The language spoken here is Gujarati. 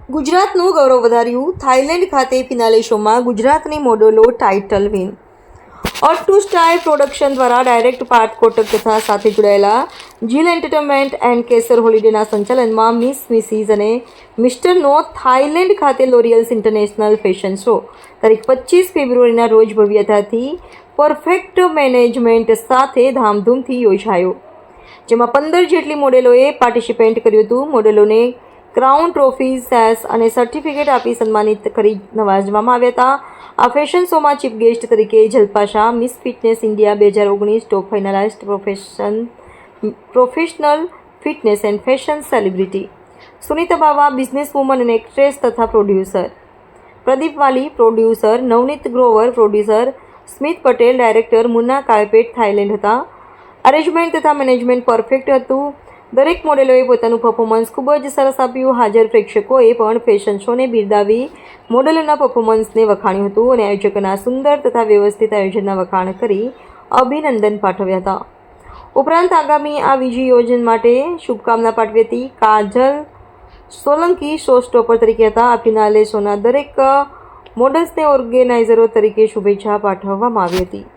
ગુજરાતનું ગૌરવ વધાર્યું. થાઇલેન્ડ ખાતે ફિનાલે શોમાં ગુજરાતની મોડેલો title win. Two star production દ્વારા ડાયરેક્ટ પાર્થ કોટક તથા સાથે જોડાયેલા જીલ એન્ટરટેનમેન્ટ એન્ડ કેસર હોલિડેના સંચાલનમાં મિસ મિસીઝ અને મિસ્ટરનો થાઇલેન્ડ ખાતે લોરિયલ્સ ઇન્ટરનેશનલ ફેશન શો તારીખ 25 ફેબ્રુઆરીના રોજ ભવ્યતાથી પરફેક્ટ મેનેજમેન્ટ સાથે ધામધૂમથી યોજાયો, જેમાં 15 જેટલી મોડેલોએ પાર્ટિસિપેટ કર્યું હતું. મોડેલોને ક્રાઉન, ટ્રોફી, સેસ અને સર્ટિફિકેટ આપી સન્માનિત કરી નવાજવામાં આવ્યા હતા. આ ફેશન શોમાં ચીફ ગેસ્ટ તરીકે Jalpa Shah, miss fitness India 2019 top finalist, professional fitness and fashion celebrity Sunita બાવા, બિઝનેસ વુમન અને એક્ટ્રેસ તથા પ્રોડ્યુસર પ્રદીપ વાલી, પ્રોડ્યુસર નવનીત ગ્રોવર, પ્રોડ્યુસર સ્મિત પટેલ, ડાયરેક્ટર મુન્ના કાયપેટ થાઇલેન્ડ હતા. અરેન્જમેન્ટ તથા મેનેજમેન્ટ પરફેક્ટ હતું. દરેક મોડેલોએ પોતાનું પરફોર્મન્સ ખૂબ જ સરસ આપ્યું. હાજર પ્રેક્ષકોએ પણ ફેશન શોને બિરદાવી મોડેલોના પરફોર્મન્સને વખાણ્યું હતું અને આયોજકોના સુંદર તથા વ્યવસ્થિત આયોજનના વખાણ કરી અભિનંદન પાઠવ્યા હતા. ઉપરાંત આગામી આ વિજય યોજન માટે શુભકામના પાઠવી હતી. કાજલ સોલંકી શો સ્ટોપર તરીકે હતા. આ ફિનાલે શોના દરેક મોડલ્સને ઓર્ગેનાઇઝરો તરીકે શુભેચ્છા પાઠવવામાં આવી હતી.